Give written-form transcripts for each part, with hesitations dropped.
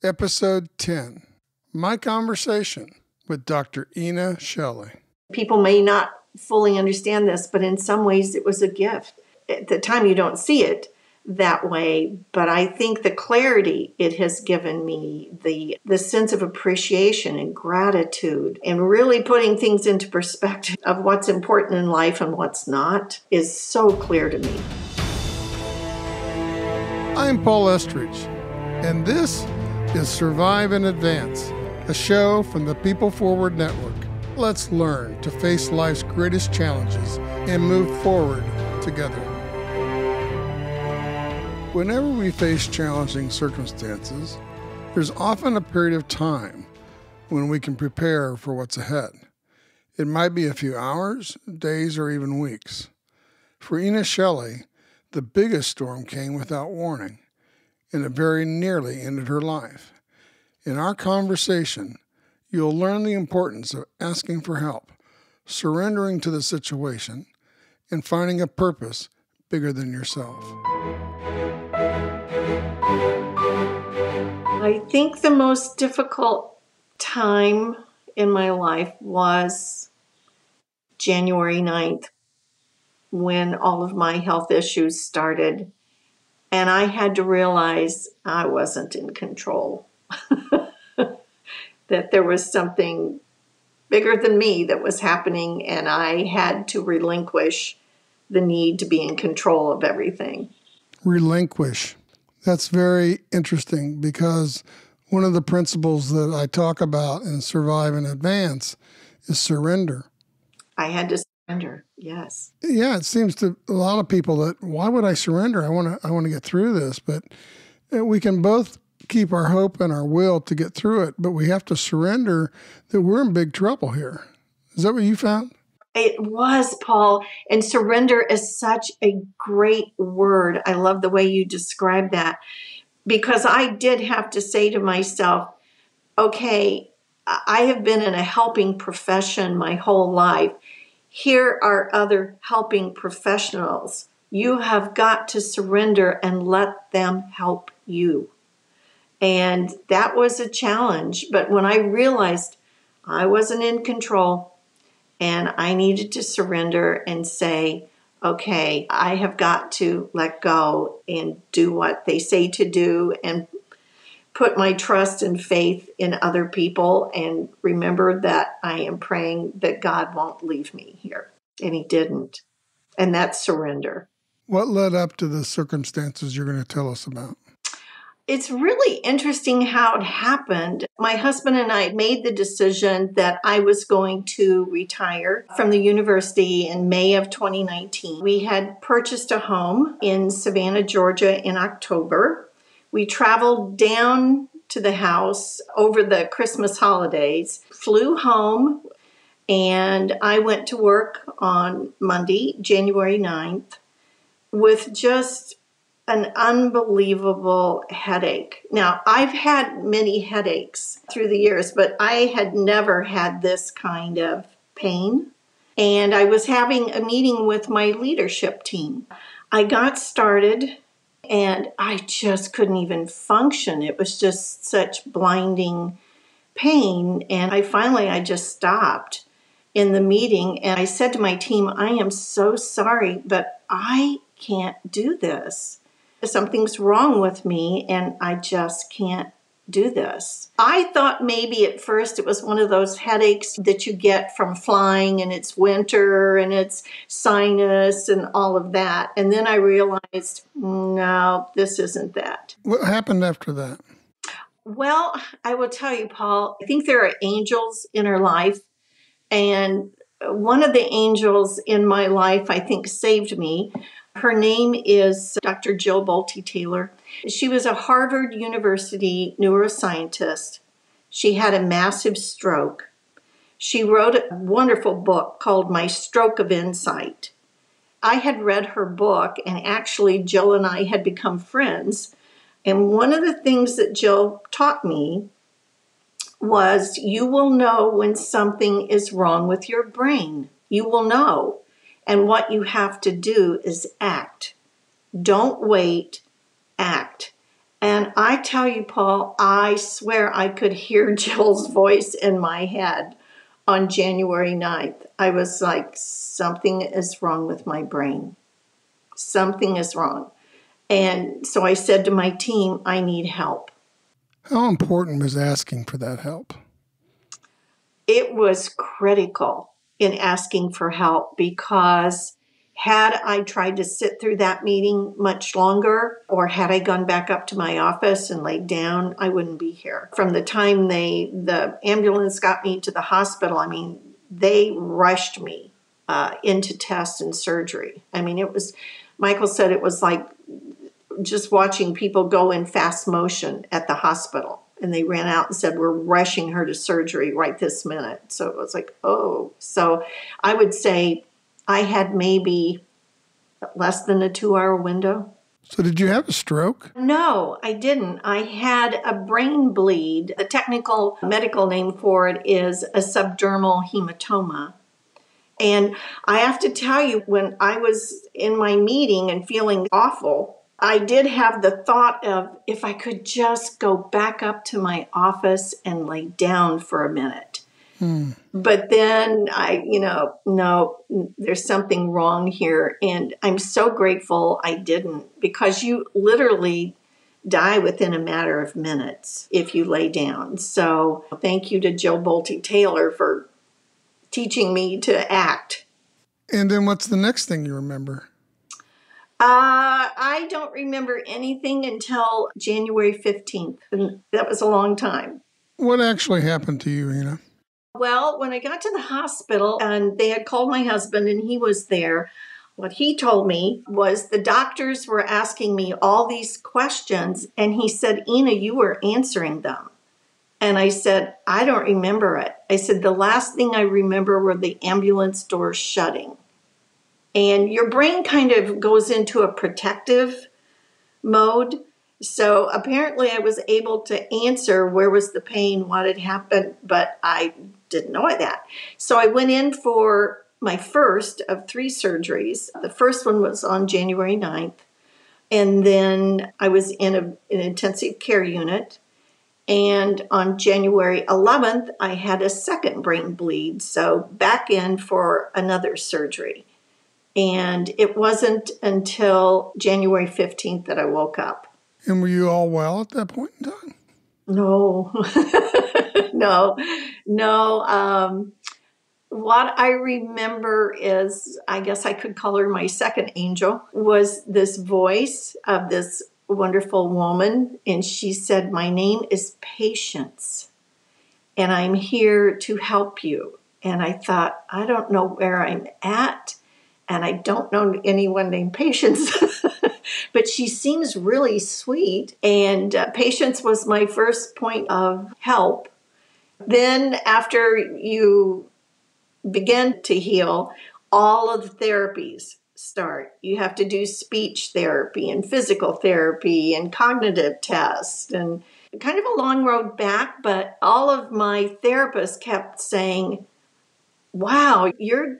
Episode 10, My Conversation with Dr. Ena Shelley. People may not fully understand this, but in some ways it was a gift. At the time you don't see it that way, but I think the clarity it has given me, the sense of appreciation and gratitude, and really putting things into perspective of what's important in life and what's not is so clear to me. I'm Paul Estridge, and this is Survive in Advance, a show from the People Forward Network. Let's learn to face life's greatest challenges and move forward together. Whenever we face challenging circumstances, there's often a period of time when we can prepare for what's ahead. It might be a few hours, days, or even weeks. For Ena Shelley, the biggest storm came without warning, and it very nearly ended her life. In our conversation, you'll learn the importance of asking for help, surrendering to the situation, and finding a purpose bigger than yourself. I think the most difficult time in my life was January 9th, when all of my health issues started, and I had to realize I wasn't in control, that there was something bigger than me that was happening, and I had to relinquish the need to be in control of everything. Relinquish. That's very interesting because one of the principles that I talk about in Survive in Advance is surrender. I had to surrender, yes. Yeah, it seems to a lot of people that, why would I surrender? I want to get through this, but we can both keep our hope and our will to get through it, but we have to surrender that we're in big trouble here. Is that what you found? It was, Paul, and surrender is such a great word. I love the way you described that, because I did have to say to myself, okay, I have been in a helping profession my whole life. Here are other helping professionals. You have got to surrender and let them help you. And that was a challenge. But when I realized I wasn't in control and I needed to surrender and say, okay, I have got to let go and do what they say to do and put my trust and faith in other people and remember that I am praying that God won't leave me here. And he didn't. And that's surrender. What led up to the circumstances you're going to tell us about? It's really interesting how it happened. My husband and I made the decision that I was going to retire from the university in May of 2019. We had purchased a home in Savannah, Georgia in October. We traveled down to the house over the Christmas holidays, flew home, and I went to work on Monday, January 9th, with just an unbelievable headache. Now, I've had many headaches through the years, but I had never had this kind of pain. And I was having a meeting with my leadership team. I got started and I just couldn't even function. It was just such blinding pain. And I just stopped in the meeting and I said to my team, I am so sorry, but I can't do this. Something's wrong with me and I just can't do this. I thought maybe at first it was one of those headaches that you get from flying and it's winter and it's sinus and all of that. And then I realized, no, this isn't that. What happened after that? Well, I will tell you, Paul, I think there are angels in our life. And one of the angels in my life, I think, saved me. Her name is Dr. Jill Bolte Taylor. She was a Harvard University neuroscientist. She had a massive stroke. She wrote a wonderful book called My Stroke of Insight. I had read her book, and actually Jill and I had become friends. And one of the things that Jill taught me was you will know when something is wrong with your brain. You will know. And what you have to do is act. Don't wait, act. And I tell you, Paul, I swear I could hear Jill's voice in my head on January 9th. I was like, something is wrong with my brain. Something is wrong. And so I said to my team, I need help. How important was asking for that help? It was critical in asking for help, because had I tried to sit through that meeting much longer, or had I gone back up to my office and laid down, I wouldn't be here. From the time the ambulance got me to the hospital, I mean, they rushed me into tests and surgery. I mean, Michael said it was like just watching people go in fast motion at the hospital. And they ran out and said, we're rushing her to surgery right this minute. So it was like, oh. So I would say I had maybe less than a 2-hour window. So did you have a stroke? No, I didn't. I had a brain bleed. The technical medical name for it is a subdural hematoma. And I have to tell you, when I was in my meeting and feeling awful, I did have the thought of, if I could just go back up to my office and lay down for a minute. But then no, there's something wrong here. And I'm so grateful I didn't, because you literally die within a matter of minutes if you lay down. So thank you to Jill Bolte Taylor for teaching me to act. And then what's the next thing you remember? I don't remember anything until January 15th. And that was a long time. What actually happened to you, Ena? Well, when I got to the hospital and they had called my husband and he was there, what he told me was the doctors were asking me all these questions. And he said, Ena, you were answering them. And I said, I don't remember it. I said, the last thing I remember were the ambulance doors shutting. And your brain kind of goes into a protective mode. So apparently I was able to answer where was the pain, what had happened, but I didn't know that. So I went in for my first of 3 surgeries. The first one was on January 9th. And then I was in an intensive care unit. And on January 11th, I had a second brain bleed. So back in for another surgery. And it wasn't until January 15th that I woke up. And were you all well at that point in time? No, no. What I remember is, I guess I could call her my second angel, was this voice of this wonderful woman. And she said, my name is Patience, and I'm here to help you. And I thought, I don't know where I'm at, and I don't know anyone named Patience. But she seems really sweet. And Patience was my first point of help. Then after you begin to heal, all of the therapies start. You have to do speech therapy and physical therapy and cognitive tests, and kind of a long road back. But all of my therapists kept saying, wow, you're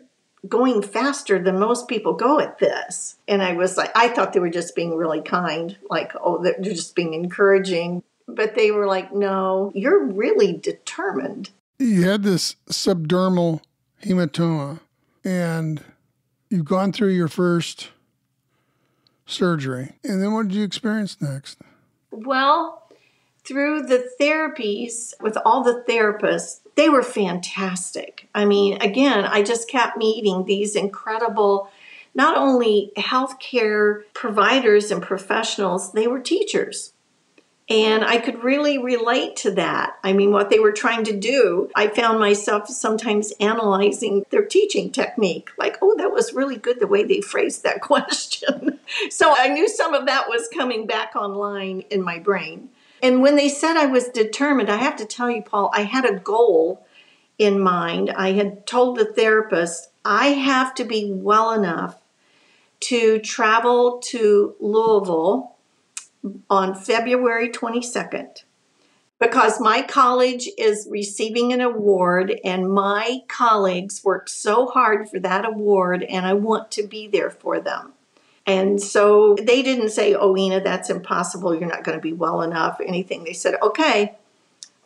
going faster than most people go at this. And I was like, I thought they were just being really kind, like, oh, they're just being encouraging. But they were like, no, you're really determined. You had this subdermal hematoma, and you've gone through your first surgery. And then what did you experience next? Well, through the therapies with all the therapists, they were fantastic. I mean, again, I just kept meeting these incredible, not only healthcare providers and professionals, they were teachers. And I could really relate to that. I mean, what they were trying to do, I found myself sometimes analyzing their teaching technique. Like, oh, that was really good the way they phrased that question. So I knew some of that was coming back online in my brain. And when they said I was determined, I have to tell you, Paul, I had a goal in mind. I had told the therapist, I have to be well enough to travel to Louisville on February 22nd, because my college is receiving an award and my colleagues worked so hard for that award, and I want to be there for them. And so they didn't say, oh, Ena, that's impossible. You're not going to be well enough, anything. They said, okay,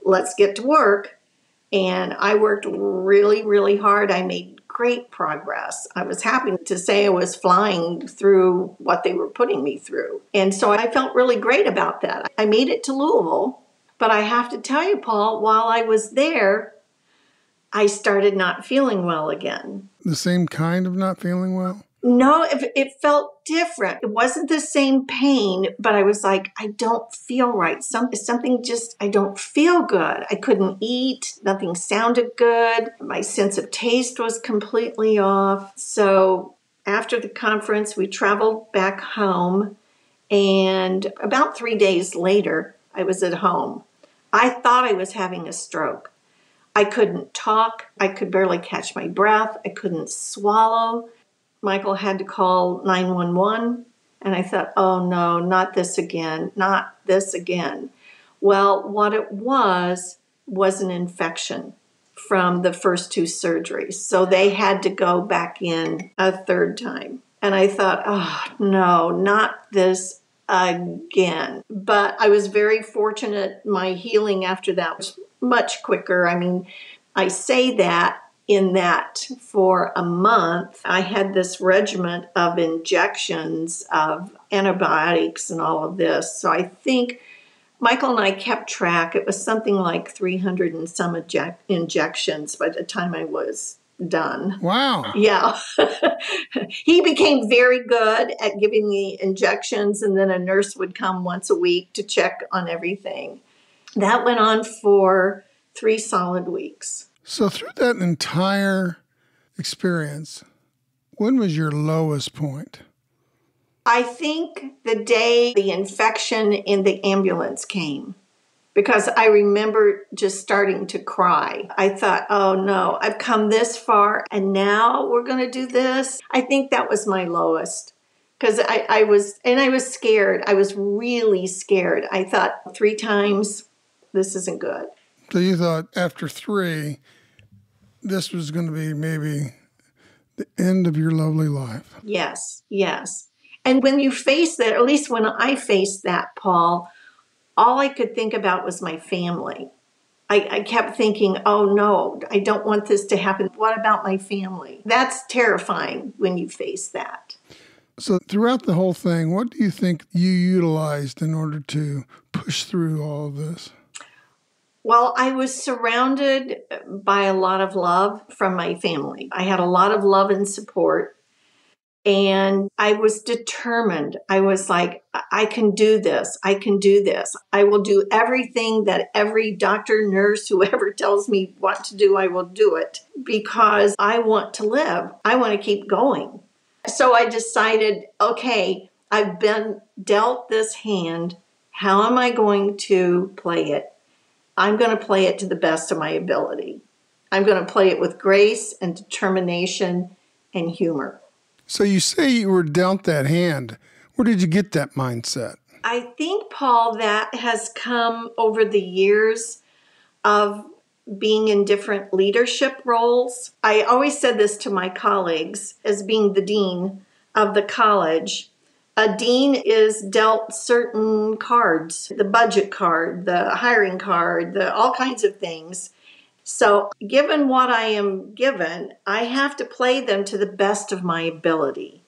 let's get to work. And I worked really, really hard. I made great progress. I was happy to say I was flying through what they were putting me through. And so I felt really great about that. I made it to Louisville, but I have to tell you, Paul, while I was there, I started not feeling well again. The same kind of not feeling well? No, it felt different. It wasn't the same pain, but I was like, I don't feel right. Something just, I don't feel good. I couldn't eat. Nothing sounded good. My sense of taste was completely off. So after the conference, we traveled back home. And about 3 days later, I was at home. I thought I was having a stroke. I couldn't talk. I could barely catch my breath. I couldn't swallow. Michael had to call 911, and I thought, oh no, not this again, not this again. Well, what it was an infection from the first 2 surgeries. So they had to go back in a 3rd time. And I thought, oh no, not this again. But I was very fortunate. My healing after that was much quicker. I mean, I say that in that for a month, I had this regimen of injections of antibiotics and all of this. So I think Michael and I kept track. It was something like 300 and some injections by the time I was done. Wow. Yeah. He became very good at giving me injections, and then a nurse would come once a week to check on everything. That went on for 3 solid weeks. So through that entire experience, when was your lowest point? I think the day the infection in the ambulance came, because I remember just starting to cry. I thought, oh no, I've come this far and now we're going to do this. I think that was my lowest, because I was scared. I was really scared. I thought 3 times, this isn't good. So you thought after 3, this was going to be maybe the end of your lovely life. Yes, yes. And when you face that, at least when I faced that, Paul, all I could think about was my family. I kept thinking, oh no, I don't want this to happen. What about my family? That's terrifying when you face that. So throughout the whole thing, what do you think you utilized in order to push through all of this? Well, I was surrounded by a lot of love from my family. I had a lot of love and support, and I was determined. I was like, I can do this. I can do this. I will do everything that every doctor, nurse, whoever tells me what to do, I will do it, because I want to live. I want to keep going. So I decided, okay, I've been dealt this hand. How am I going to play it? I'm going to play it to the best of my ability. I'm going to play it with grace and determination and humor. So you say you were dealt that hand. Where did you get that mindset? I think, Paul, that has come over the years of being in different leadership roles. I always said this to my colleagues as being the dean of the college. A dean is dealt certain cards, the budget card, the hiring card, all kinds of things. So given what I am given, I have to play them to the best of my ability.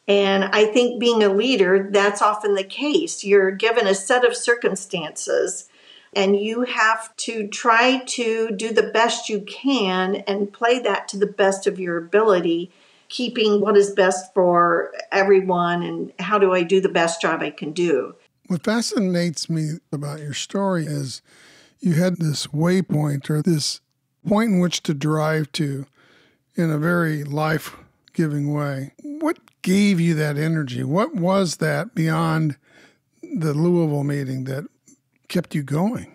And I think being a leader, that's often the case. You're given a set of circumstances, and you have to try to do the best you can and play that to the best of your ability, keeping what is best for everyone and how do I do the best job I can do. What fascinates me about your story is you had this waypoint or this point in which to drive to in a very life-giving way. What gave you that energy? What was that beyond the Louisville meeting that kept you going?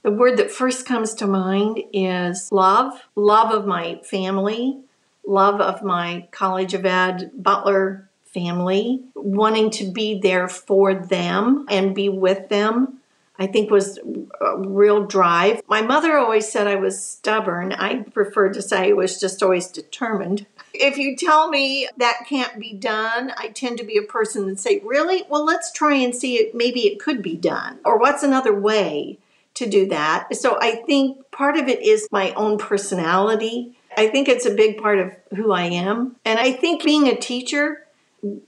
The word that first comes to mind is love of my family, love of my College of Ed Butler family, wanting to be there for them and be with them. I think was a real drive. My mother always said I was stubborn. I prefer to say I was just always determined. If you tell me that can't be done, I tend to be a person that say, really? Well, let's try and see it. Maybe it could be done. Or what's another way to do that? So I think part of it is my own personality. I think it's a big part of who I am. And I think being a teacher,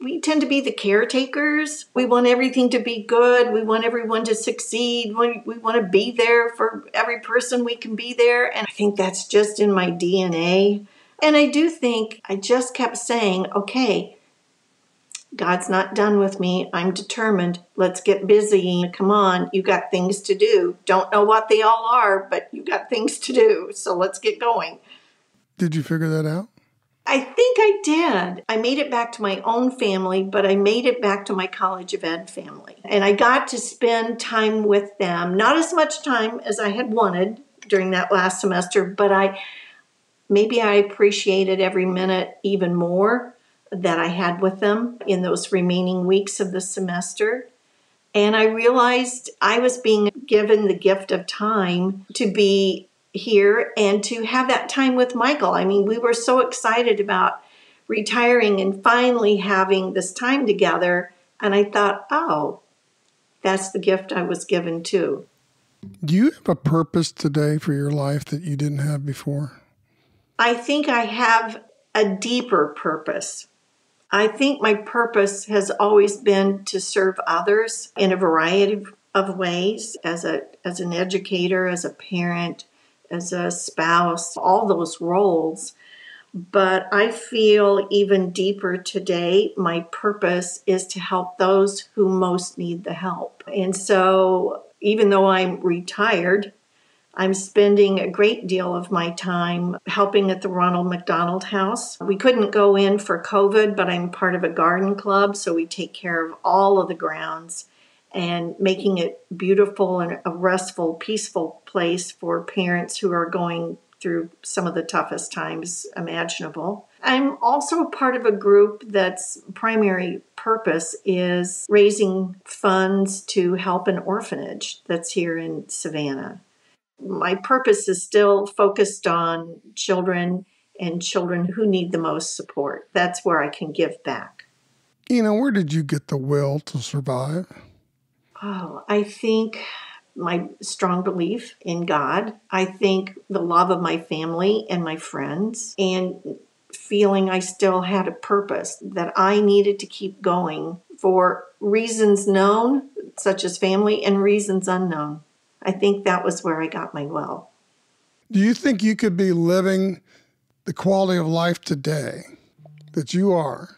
we tend to be the caretakers. We want everything to be good. We want everyone to succeed. We want to be there for every person we can be there. And I think that's just in my DNA. And I do think I just kept saying, okay, God's not done with me. I'm determined. Let's get busy. Come on, you got things to do. Don't know what they all are, but you got things to do. So let's get going. Did you figure that out? I think I did. I made it back to my own family, but I made it back to my College of Ed family. And I got to spend time with them, not as much time as I had wanted during that last semester, but maybe I appreciated every minute even more that I had with them in those remaining weeks of the semester. And I realized I was being given the gift of time to be here and to have that time with Michael. I mean, we were so excited about retiring and finally having this time together. And I thought, oh, that's the gift I was given too. Do you have a purpose today for your life that you didn't have before? I think I have a deeper purpose. I think my purpose has always been to serve others in a variety of ways, as an educator, as a parent, as a spouse, all those roles. But I feel even deeper today, my purpose is to help those who most need the help. And so even though I'm retired, I'm spending a great deal of my time helping at the Ronald McDonald House. We couldn't go in for COVID, but I'm part of a garden club, so we take care of all of the grounds and making it beautiful and a restful, peaceful place for parents who are going through some of the toughest times imaginable. I'm also a part of a group that's primary purpose is raising funds to help an orphanage that's here in Savannah. My purpose is still focused on children and children who need the most support. That's where I can give back. Where did you get the will to survive? Oh, I think my strong belief in God. I think the love of my family and my friends, and feeling I still had a purpose, that I needed to keep going for reasons known, such as family, and reasons unknown. I think that was where I got my will. Do you think you could be living the quality of life today that you are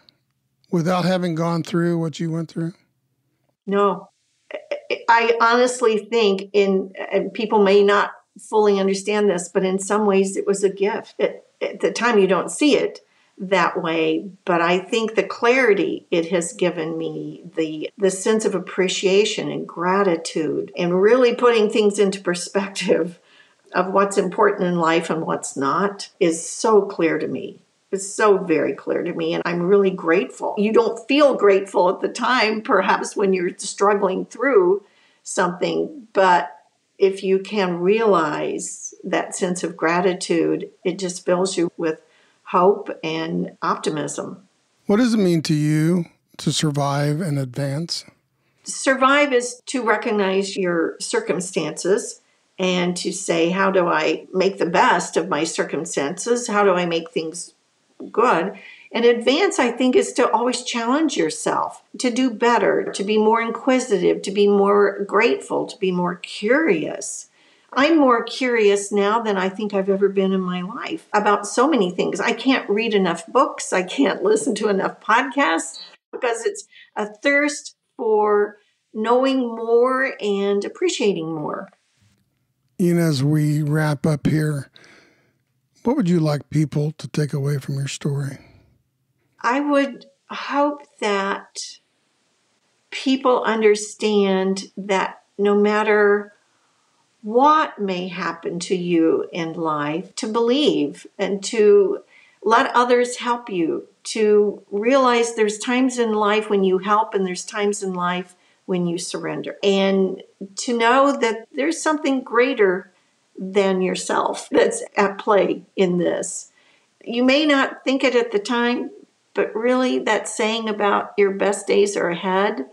without having gone through what you went through? No. I honestly think, and people may not fully understand this, but in some ways it was a gift. At the time you don't see it that way, but I think the clarity it has given me, the sense of appreciation and gratitude, and really putting things into perspective of what's important in life and what's not is so clear to me. It's so very clear to me, and I'm really grateful. You don't feel grateful at the time, perhaps when you're struggling through something, but if you can realize that sense of gratitude, it just fills you with hope and optimism. What does it mean to you to survive and advance? Survive is to recognize your circumstances and to say, how do I make the best of my circumstances? How do I make things good? And advance, I think, is to always challenge yourself, to do better, to be more inquisitive, to be more grateful, to be more curious. I'm more curious now than I think I've ever been in my life about so many things. I can't read enough books. I can't listen to enough podcasts because it's a thirst for knowing more and appreciating more. As we wrap up here, what would you like people to take away from your story? I would hope that people understand that no matter what may happen to you in life, to believe and to let others help you, to realize there's times in life when you help and there's times in life when you surrender. And to know that there's something greater than yourself that's at play in this. You may not think it at the time, but really that saying about your best days are ahead,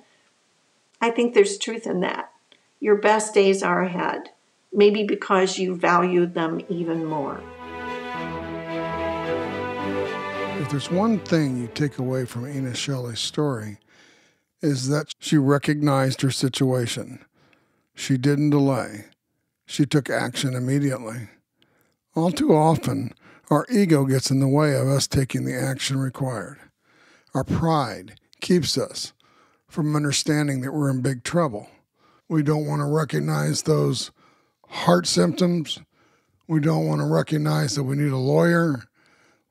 I think there's truth in that. Your best days are ahead, maybe because you value them even more. If there's one thing you take away from Ena Shelley's story, is that she recognized her situation. She didn't delay. She took action immediately. All too often, our ego gets in the way of us taking the action required. Our pride keeps us from understanding that we're in big trouble. We don't want to recognize those heart symptoms. We don't want to recognize that we need a lawyer.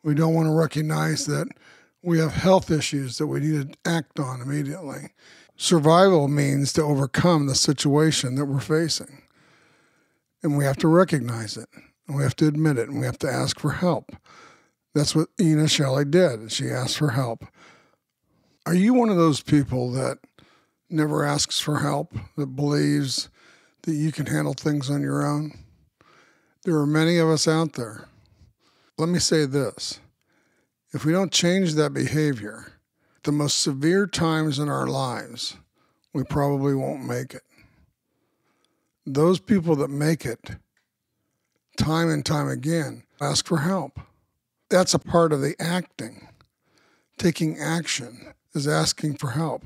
We don't want to recognize that we have health issues that we need to act on immediately. Survival means to overcome the situation that we're facing. And we have to recognize it. And we have to admit it. And we have to ask for help. That's what Ena Shelley did. She asked for help. Are you one of those people that never asks for help, that believes that you can handle things on your own? There are many of us out there. Let me say this. If we don't change that behavior, the most severe times in our lives, we probably won't make it. Those people that make it, time and time again, ask for help. That's a part of the acting. Taking action is asking for help.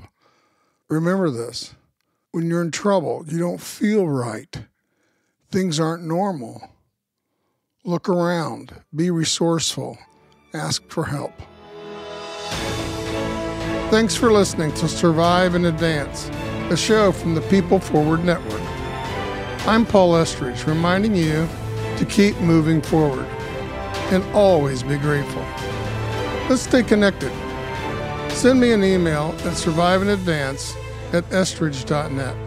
Remember this. When you're in trouble, you don't feel right. Things aren't normal. Look around. Be resourceful. Ask for help. Thanks for listening to Survive and Advance, a show from the People Forward Network. I'm Paul Estridge, reminding you to keep moving forward and always be grateful. Let's stay connected. Send me an email at surviveandadvance@estridge.net.